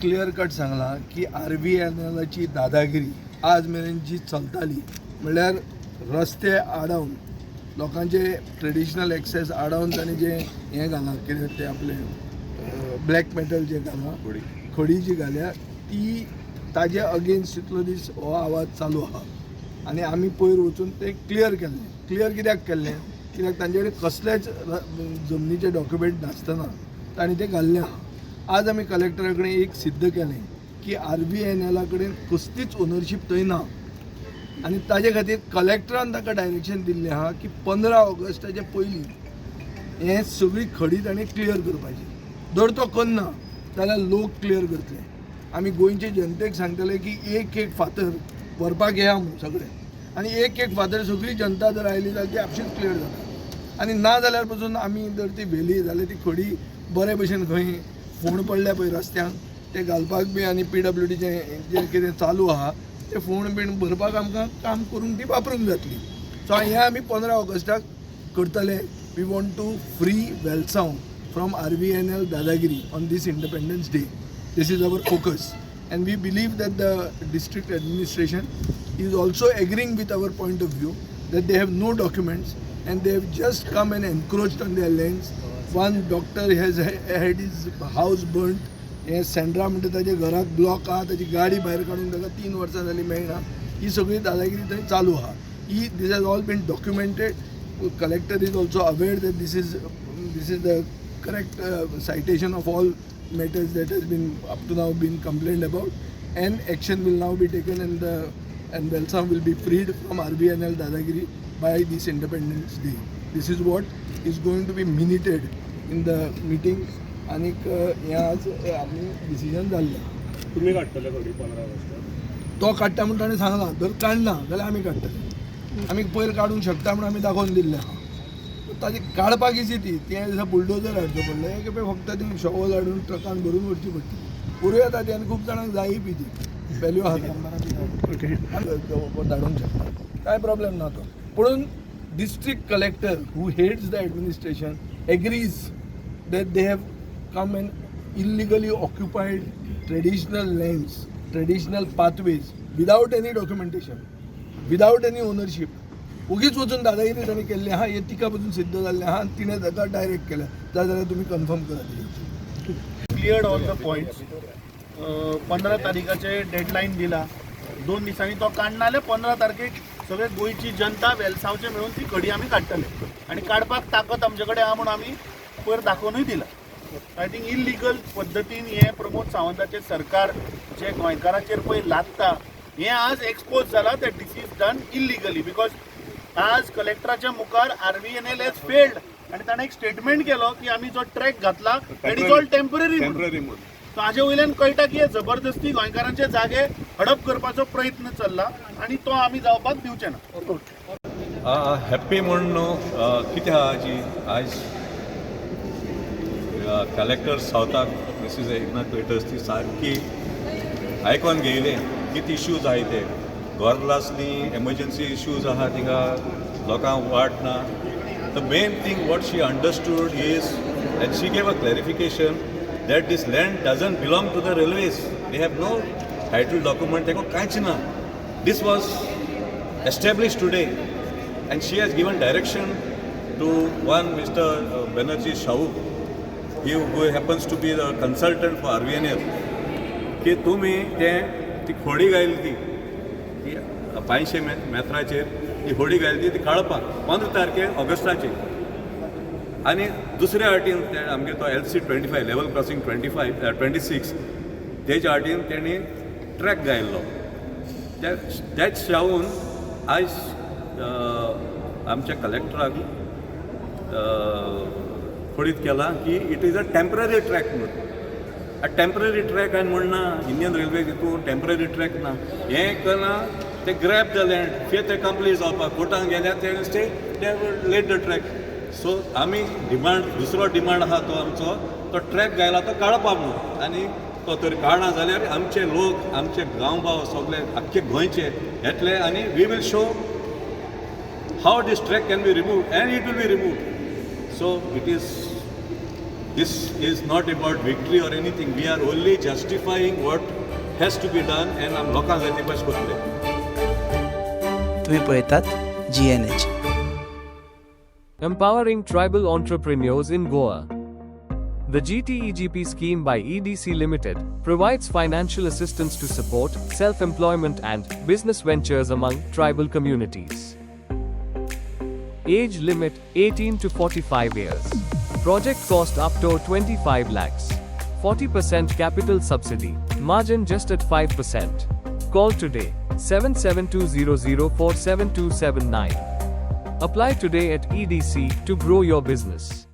Clear cut सांगला की RVNLची दादागिरी आज मेरेन जी चलताली म्हणल्यार रस्ते आडवून लोकांचे ट्रेडिशनल एक्सेस आडवून तांणी जे हें घालां कितें ते आपले ब्लॅक मेटल जे घालां खडी जी घाल्या ती ताजे अगेन्स्ट इतलो दीस हो आवाज चालू आहा आनी आमी पयर वचून ते क्लियर केल्लें. क्लियर कित्याक केल्लें कित्याक तांचे कडेन कसलेच जमनीचे डॉक्युमेंट नासतना तांणी ते घाल्ले आहा. आज आमी कलेक्टरा कडेन एक सिद्ध केलें की RVNL कडेन कसलीच ओनरशीप थंय ना आनी ताजे खातीर कलेक्टरान ताका डायरेक्शन दिल्लें आहा की 15 ऑगस्टाचे पयलीं हें सगळी खडी ताणें क्लियर करपाची. जर तो करना जाल्यार लोक क्लियर करतले. आमी गोंयचे जनतेक सांगतले की एक एक फातर व्हरपाक येया म्हणून सगळे आनी एक एक फातर सगळी जनता जर आयली जाल्यार ती आपशीच क्लियर जाता आनी ना जाल्यार पासून आमी जर ती व्हेली जाल्यार ती खडी बरे भशेन खंय फोंड पडल्या पळय रस्त्यांक ते घालपाक बी आनी PWDचें जें कितें चालू आहा ते फोंड बीण भरपाक आमकां काम करून ती वापरूंक जातली. सो हें आमी 15 ऑगस्टाक करतले. We want to free Velsao from RVNL दादागिरी on this independence day. This is our focus and we believe that the district administration is also agreeing with our point of view that they have no documents and they have just come and encroached on their lands. One doctor has had his house burnt. हे Sandra म्हणटा ताच्या घराक block आहा ताची गाडी भायर काडूंक ताका 3 वर्सां जालीं मेळना. ही सगळी दादागिरी थंय चालू आहा. This has all been documented. Collector is also aware that this is the correct citation of all matters that has been up to now been complained about and action will now be taken and Welsam will be freed from RVNL Dadagiri by this Independence Day. This is what is going to be minuted in the meeting आणि हें आज आमी decision जाल्लें. तुमी काडटले खडी 15 ऑगस्टाक? तो काडटा म्हणून ताणें सांगला जर काडना जाल्यार आमी काडटले. आमी पयर काडूंक शकता म्हणून आमी दाखोवन दिल्लें आहा. ताजी काडपाक इजी ती दिसा बुलडोजर हाडचो पडलो हे खेपे फक्त ती शॉवल हाडून ट्रकान भरून व्हरची पडटली. बऱ्यो येता ती आनी खूब जाणांक जायी बी ती व्हॅल्यू आहा ती धाडूंक शकता कांय प्रॉब्लेम ना तो. पूण district collector who heads the administration agrees that they have come and illegally occupied traditional lands, traditional pathways without any documentation, without any ownership. उगीच वचून दादागिरी ताणी केल्ली आहा हे तिका पासून सिद्ध जाल्लें आहा आनी तिणें ताका डायरेक्ट केल्या जाल्यार तुमी कन्फर्म करात. Cleared all the points. 15 तारीखाचे डेडलाईन दिला. 2 दिसांनी तो काडना जाल्यार 15 तारखेक सगळे गोंयची जनता वेलसांवचे मेळून ती खडी आमी काडटले आनी काडपाक ताकद आमचे कडेन आहा म्हणून आमी पयर दाखोवनूय दिला. आय थिंक इलिगल पद्दतीन हे प्रमोद सावंताचें सरकार जे गोंयकारांचेर पळय लादता हें आज एक्सपोज जालां that this is done illegally because आज कलेक्टराच्या मुखार RVNL हॅज फेल्ड आनी ताणें एक स्टेटमेंट केलो की आमी जो ट्रॅक घातला दॅट इज ऑल टेम्पररी म्हणून. सो हाजे वयल्यान कळटा की हे जबरदस्ती गोंयकारांचे जागे हडप करपाचो प्रयत्न चल्ला आनी तो आमी जावपाक दिवचे ना. हॅप्पी म्हूण न्हू कितें आहा जी आज कलेक्टर सावथाक मिसीस एकनाथ पेटर्स ती सारकी आयकून घेयले किती इश्यूज आहाय ते गॉर्गलासली एमर्जन्सी इश्यूज आहा थिंगा लोकांक वाट ना. The main thing what she understood is and she gave a clarification that this land doesn't belong to the railways. They have no title document तेका कांयच ना. This was establish today and she has given direction to one mister Banerjee Shahu who happens to be the consultant for RVNL की तुम्ही ती खोडी घायली ती 500 मेत्राचेर ती खोडी घायली ती काडपाक 15 तारखेक ऑगस्टाचेर आनी दुसऱ्या वाटेन आमगे तो LC 25 लेवल क्रॉसिंग 26 तेच्या वाटेन तेणी ट्रॅक घायल्लो. त्याच शाहून आयज आमच्या कलेक्टराक खोडीत केला की it is a temporary track म्हणून. आ टेम्पररी ट्रॅक आनी म्हणना इंडियन रेल्वे हितून टेम्पररी ट्रॅक ना. हें करना ते ग्रॅब द लँड फेर ते कंप्लीट जावपाक कोर्टान गेल्यार ते लेट द ट्रॅक. सो आमी डिमांड दुसरो डिमांड आहा तो आमचो तो ट्रॅक घायला तो काडपा म्हणून आनी तो तर काडना जाल्यार आमचे लोक आमचे गांवभाव सगळे आख्खे गोंयचे येतले आनी we will show how this track can be removed and it will be removed. So it is This is not about victory or anything. We are only justifying what has to be done and आम लोकांक जाय ते भाशेन करतले. तुम्ही पळयतात GNH. Empowering tribal entrepreneurs in Goa. The GTEGP scheme by EDC Limited provides financial assistance to support self-employment and business ventures among tribal communities. Age limit 18 to 45 years. Project cost up to 25 lakhs. 40% capital subsidy. Margin just at 5%. Call today 77200472779. Apply today at EDC to grow your business.